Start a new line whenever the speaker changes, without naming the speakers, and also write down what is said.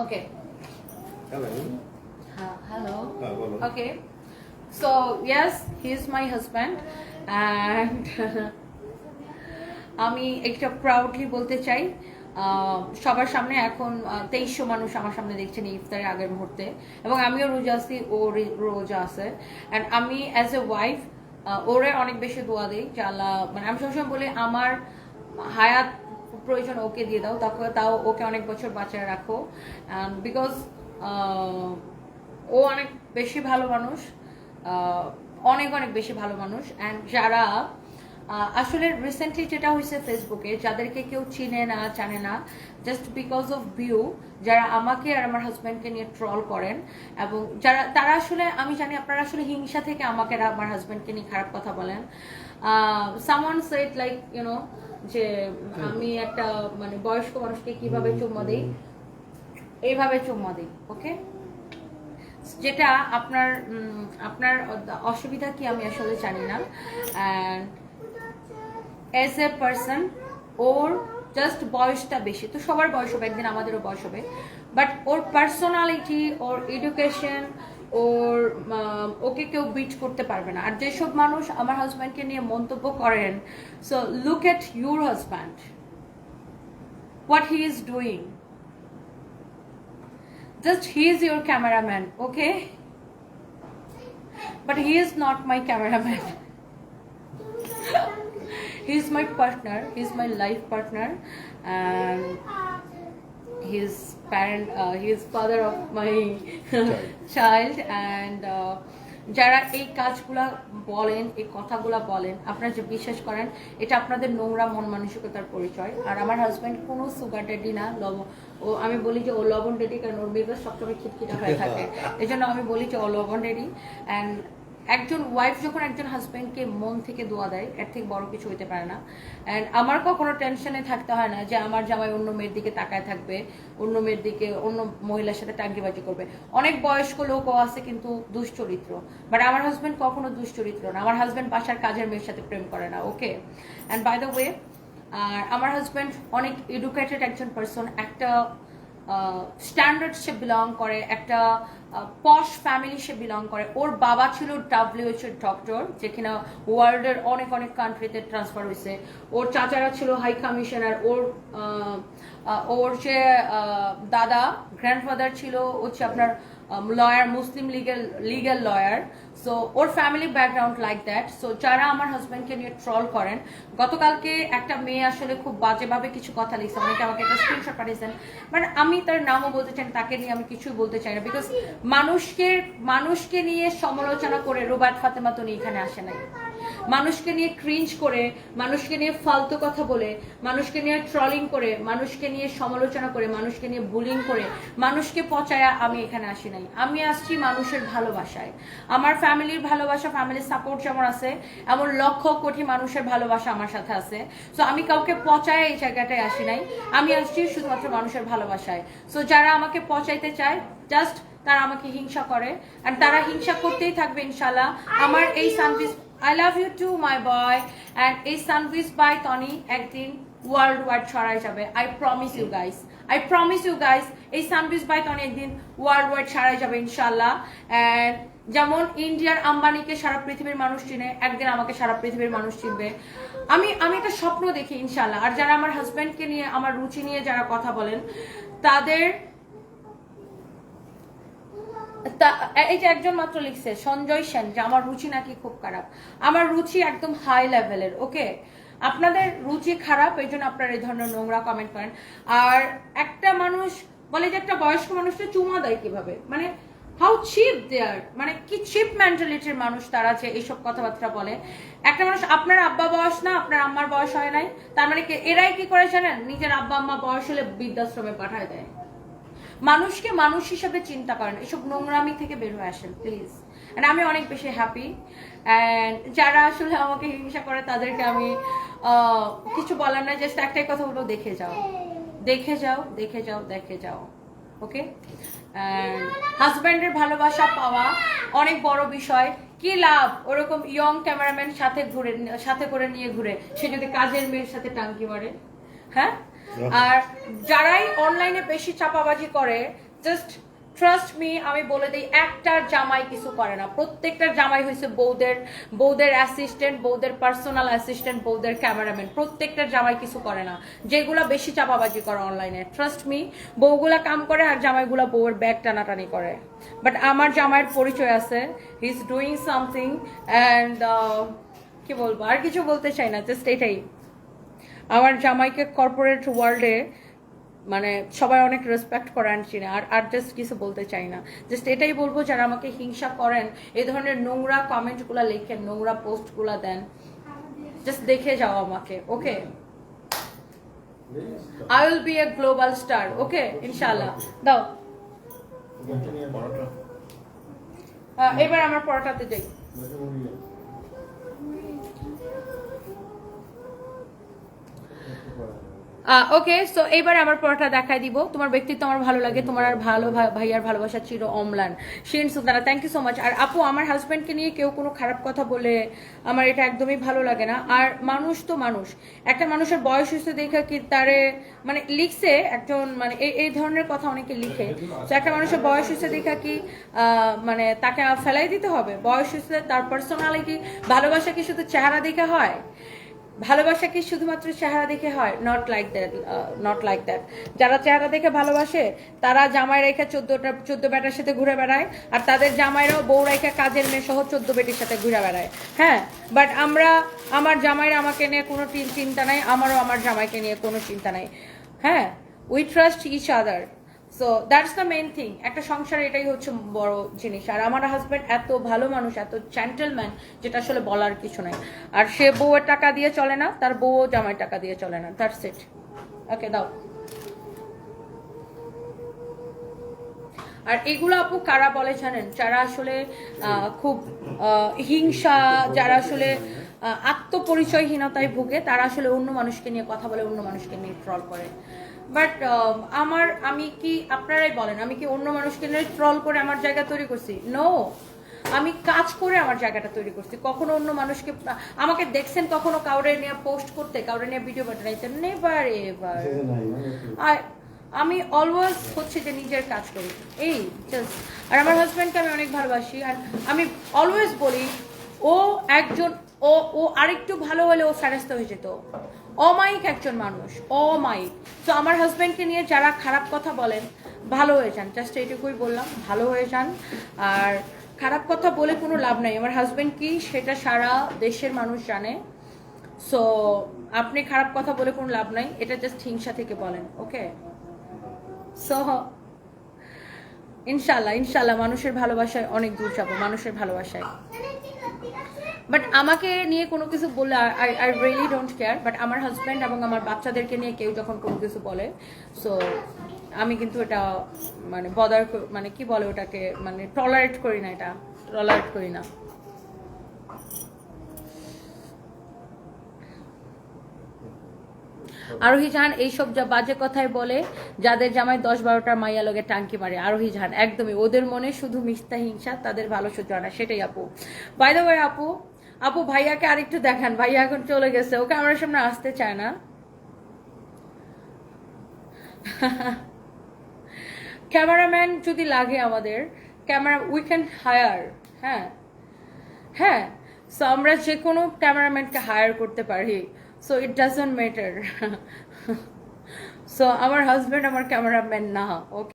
Okay.
Hello.
Hello.
Hello.
Okay. So yes, he's my husband, and আমি একটা proudly বলতে চাই সবার সামনে এখন 2300 মানুষ আমার সামনে দেখছেন ইফতারের আগের মুহূর্তে, এবং আমিও রোজা আছি, ও রোজা আছে। অ্যান্ড আমি অ্যাজ এ ওয়াইফ ওরে অনেক বেশি দোয়া দিই যে আল্লাহ, মানে আমি সবসময় বলি আমার হায়াত প্রয়োজন ওকে দিয়ে দাও, তাও ওকে অনেক বছর বাঁচায় রাখো, বিকজ ও অনেক বেশি ভালো মানুষ, অনেক অনেক বেশি ভালো মানুষ। অ্যান্ড যারা আসলে রিসেন্টলি যেটা হয়েছে ফেসবুকে, যাদেরকে কেউ চিনে না জানে না, জাস্ট বিকজ অফ ভিউ, যারা আমাকে আর আমার হাজব্যান্ডকে নিয়ে ট্রল করেন, এবং তারা আসলে, আমি জানি আপনারা আসলে হিংসা থেকে আমাকে আর আমার হাজব্যান্ডকে নিয়ে খারাপ কথা বলেন। সামওয়ান সেড লাইক ইউনো যে আমি একটা মানে বয়স্ক মানুষকে কিভাবে চুম্মা দিই, এইভাবে চুম্মা দিই। ওকে, যেটা আপনার আপনার অসুবিধা কি আমি আসলে জানি না। And as a person or just বয়সটা বেশি, তো সবার বয়স হবে, একদিন আমাদেরও বয়স হবে, বাট ওর পার্সোনালিটি, ওর এডুকেশন, ওর ওকে কেউ বিট করতে পারবে না। আর যেসব মানুষ আমার হাজব্যান্ডকে নিয়ে মন্তব্য করেন, so look at your husband, what he is doing. Just he is your cameraman, okay? But he is not my cameraman. He is my partner. He is my life partner, and his parent. He is father of my child. And যারা এই কাজগুলা বলেন, এই কথাগুলা বলেন, আপনারা যে বিশ্বাস করেন, এটা আপনাদের নোংরা মন মানসিকতার পরিচয়। আর আমার হাজব্যান্ড কোনো সুগার ড্যাডি না, ও আমি বলি যে ও লবণ ড্যাডি, কারণ ওর মেজাজ সবসময় খিটখিটা হয়ে থাকে, এই জন্য আমি বলি যে ও লবণ ড্যাডি। অ্যান্ড একজন ওয়াইফ যখন একজন হাজব্যান্ডকে মন থেকে দোয়া দেয়, এর থেকে বড় কিছু হইতে পারে না। অ্যান্ড আমার কখনো টেনশনে থাকতে হয় না যে আমার জামাই অন্য মেয়ের দিকে তাকায় থাকবে, অন্য মেয়ের দিকে, অন্য মহিলার সাথে টাঙ্গিবাজি করবে। অনেক বয়স্ক লোকও আছে কিন্তু দুশ্চরিত্র, বাট আমার হাজব্যান্ড কখনো দুশ্চরিত্র না। আমার হাজব্যান্ড বাসার কাজের মেয়ের সাথে প্রেম করে না। ওকে, অ্যান্ড বাই দ্য ওয়ে, আর আমার হাজব্যান্ড অনেক এডুকেটেড একজন পার্সন, একটা স্ট্যান্ডার্ড সে বিলং করে, একটা পশ ফ্যামিলি সে বিলং করে। ওর বাবা ছিল WHO ডক্টর, যে কিনা ওয়ার্ল্ডের অনেক অনেক কান্ট্রিতে ট্রান্সফার হয়েছে। ওর চাচারা ছিল হাই কমিশনার। ওর যে দাদা, গ্র্যান্ডফাদার ছিল হচ্ছে আপনার lawyer, Muslim legal lawyer. So or family background like that. So যারা আমার হাজব্যান্ডকে নিয়ে ট্রল করেন, গতকালকে একটা মেয়ে আসলে খুব বাজেভাবে কিছু কথা লিখছে, অনেকে আমাকে একটা স্ক্রিনশট পাঠিয়েছেন, বাট আমি তার নামও বলতে চাই না, তাকে নিয়ে আমি কিছুই বলতে চাই না, বিকজ মানুষকে নিয়ে সমালোচনা করে রোবার্ট ফাতেমা তো এখানে আসে নাই। মানুষকে নিয়ে ক্রিঞ্জ করে, মানুষকে নিয়ে ফালতু কথা বলে, মানুষকে নিয়ে ট্রলিং করে, মানুষকে নিয়ে সমালোচনা করে, মানুষকে নিয়ে বুলিং করে, মানুষকে পচায়া আমি এখানে আসি নাই। আমি আসছি মানুষের ভালোবাসায়। আমার ফ্যামিলির ভালোবাসা, ফ্যামিলির সাপোর্ট যেমন আছে, এমন লক্ষ কোটি মানুষের ভালোবাসা আমার সাথে আছে। সো আমি কাউকে পচায় এই জায়গাটায় আসি নাই, আমি আসছি শুধুমাত্র মানুষের ভালোবাসায়। সো যারা আমাকে পচাইতে চায়, জাস্ট তারা আমাকে হিংসা করে, আর তারা হিংসা করতেই থাকবে ইনশাল্লাহ। আমার এই Sanvees, I love you too my boy, and এই সানভিস বাই টনি একদিন ওয়ার্ল্ড ওয়াইড ছড়াই যাবে। I promise you guys, I promise you guys, এই সানভিস বাই টনি একদিন ওয়ার্ল্ড ওয়াইড ছড়াই যাবে ইনশাল্লাহ। এন্ড যেমন ইন্ডিয়ার আম্বানিকে সারা পৃথিবীর মানুষ চিনে, একদিন আমাকে সারা পৃথিবীর মানুষ চিনবে। আমি একটা স্বপ্ন দেখি ইনশাল্লাহ। আর যারা আমার হাজব্যান্ডকে নিয়ে, আমার রুচি নিয়ে যারা কথা বলেন, তাদের এই যে একজন মাত্র লিখছে সঞ্জয় সেন যে আমার রুচি নাকি খুব খারাপ। আমার রুচি একদম হাই লেভেলের। ওকে, আপনাদের রুচি খারাপ, এই জন্য আপনারা এই ধরনের নোংরা কমেন্ট করেন। আর একটা মানুষ বলে যে একটা বয়স্ক মানুষকে চুমা দেয় কিভাবে, মানে হাউ চিপ দেয়ার, মানে কি চিপ মেন্টালিটির মানুষ তারা যে এইসব কথাবার্তা বলে। একটা মানুষ, আপনার আব্বা বয়স না, আপনার আম্মার বয়স হয় নাই, তার মানে এরাই কি করে জানেন, নিজের আব্বা আম্মা বয়স হলে বৃদ্ধাশ্রমে পাঠায় দেয়। মানুষকে মানুষ হিসেবে চিন্তা করেন, এসব নোংরামি থেকে বের হয়ে আসেন প্লিজ। এন্ড আমি অনেক বেশি হ্যাপি। অ্যান্ড যারা আসলে আমাকে হিংসা করে তাদেরকে আমি কিছু বলার না, জাস্ট একটাই কথা বলবো, দেখে যাও, দেখে যাও, দেখে যাও, দেখে যাও। ওকে, হাজব্যান্ডের ভালোবাসা পাওয়া অনেক বড় বিষয়। কি লাভ ওরকম ইয়ং ক্যামেরাম্যান সাথে করে নিয়ে ঘুরে, সে যদি কাজের মেয়ের সাথে টাঙ্কি মারে? হ্যাঁ, আর যারাই অনলাইনে বেশি চাপাবাজি করে জাস্ট ট্রাস্ট মি, আমি বলে দিই, একটার জামাই কিছু করে না, প্রত্যেকটার জামাই হয়েছে বউদের অ্যাসিস্ট্যান্ট, বউদের পার্সোনাল অ্যাসিস্ট্যান্ট, বউদের ক্যামেরাম্যান, প্রত্যেকটার জামাই কিছু করে না, যেগুলা বেশি চাপাবাজি করে অনলাইনে। ট্রাস্ট মি, বউগুলা কাম করে আর জামাইগুলা বউয়ের ব্যাগ টানাটানি করে। বাট আমার জামাইয়ের পরিচয় আছে, he is doing something and কি বলবো, আর কিছু বলতে চাই না, জাস্ট এটাই। আমার জামাইকে কর্পোরেট ওয়ার্ল্ডে মানে সবাই অনেক রেসপেক্ট করে আনছি না, আর জাস্ট কিছু বলতে চাই না। জাস্ট এটাই বলবো, যারা আমাকে হিংসা করেন, এই ধরনের নোংরা কমেন্টগুলো লেখেন, নোংরা পোস্টগুলো দেন, জাস্ট দেখে যাও আমাকে, okay? I will be a global star, okay, ইনশাআল্লাহ। দাও, এবার আমার পরোটাতে যাই। ওকে, সো এইবার আমার পরোটা দেখাই দিব। তোমার ব্যক্তিত্ব আমার ভালো লাগে, তোমার আর ভালো ভাইয়ার ভালোবাসা চির অম্লান। Sheen Sultana, thank you so much. আর আপু, আমার হাজব্যান্ডকে নিয়ে কেউ কোনো খারাপ কথা বলে আমার এটা একদমই ভালো লাগে না। আর মানুষ তো মানুষ, একটা মানুষের বয়স হয়েছে দেখে কি তারে মানে লিখছে একজন, মানে এই ধরনের কথা অনেকে লিখে। তো একটা মানুষের বয়স হয়েছে দেখা কি মানে তাকে ফেলাই দিতে হবে? বয়স হয়েছে, তার পার্সোনালিটি, ভালোবাসা কি শুধু চেহারা দেখে হয়? ভালোবাসা কি শুধুমাত্র চেহারা দেখে হয়? Not like that. যারা চেহারা দেখে ভালোবাসে তারা জামাই রেখে 14 বেটার সাথে ঘুরে বেড়ায়, আর তাদের জামাইরাও বউ রেখে কাজের মেয়ে সহ 14 বেটির সাথে ঘুরে বেড়ায়। হ্যাঁ, বাট আমার জামাইরা আমাকে নিয়ে কোনো চিন্তা নাই, আমারও আমার জামাইকে নিয়ে কোনো চিন্তা নাই। হ্যাঁ, we trust each other, so that's the main thing. একটা সংসার এটাই হচ্ছে বড় জিনিস। আর আমার হাজব্যান্ড এত ভালো মানুষ, এত জেন্টলম্যান, যেটা আসলে বলার কিছু নাই। আর সে বউয়ের টাকা দিয়ে চলে না, তার বউও জামাই টাকা দিয়ে চলে না, দ্যাটস ইট। ওকে, দাও। আর এগুলো আপু কারা বলে জানেন? যারা আসলে খুব হিংসা, যারা আসলে আত্মপরিচয়হীনতায় ভুগে, তারা আসলে অন্য মানুষকে নিয়ে কথা বলে, অন্য মানুষকে নিয়ে ট্রল করে। বাট আমি কি, আপনারাই বলেন, আমি কি অন্য মানুষকে নিয়ে ট্রল করে আমার জায়গা তৈরি করছি? নো, আমি কাজ করে আমার জায়গাটা তৈরি করছি। কখনো অন্য মানুষকে, আমাকে দেখছেন কখনো কাউরে নিয়ে পোস্ট করতে, কাউরে নিয়ে ভিডিও বানাইতে? Never ever. আমি অলওয়েজ হচ্ছে যে নিজের কাজ করি, এই জাস্ট। আর আমার হাজব্যান্ডকে আমি অনেক ভালোবাসি, আর আমি অলওয়েজ বলি, ও একজন, ও আরেকটু ভালো হলে ও ফেরেস্তা হয়ে যেত। অমায়িক একজন মানুষ, অমায়িক। তো আমার হাজব্যান্ডকে নিয়ে যারা খারাপ কথা বলেন, ভালো হয়ে যান, জাস্ট এইটুকুই বললাম, ভালো হয়ে যান। আর খারাপ কথা বলে কোনো লাভ নাই। আমার হাজব্যান্ড কি সেটা সারা দেশের মানুষ জানে। সো আপনি খারাপ কথা বলে কোনো লাভ নাই, এটা জাস্ট হিংসা থেকে বলেন, ওকে? সো ইনশাল্লাহ মানুষের ভালোবাসায় অনেক দূর যাবো, মানুষের ভালোবাসায়। বাট আমাকে নিয়ে কোনো কিছু বললে I really don't care. But আমার হাজব্যান্ড এবং আমার বাচ্চাদেরকে নিয়ে কেউ যখন কোনো কিছু বলে, সো আমি কিন্তু এটা মানে মানে কি বলে ওটাকে, মানে টলারেট করি না, এটা টলারেট করি না। আরোহী জাহান এইসব যা বাজে কথাই বলে, যাদের জামাই 10-12টার মাইয়া লগে টাঙ্কি মারে। আরোহী জাহান একদমই, ওদের মনে শুধু মিথ্যা হিংসা, তাদের ভালো সহ্য হয় না, সেটাই আপু। বাই দ্য ওয়ে আপু ভাইয়াকে আরেকটু দেখান, ভাইয়া এখন চলে গেছে, ওকে আমার সামনে আসতে চায় না। ক্যামেরাম্যান যদি লাগে আমাদের, উই ক্যান হায়ার। হ্যাঁ, সো আমরা যে কোনো ক্যামেরাম্যানকে হায়ার করতে পারি, so it doesn't matter. So আমার হাজব্যান্ড আমার ক্যামেরাম্যান না, ওকে?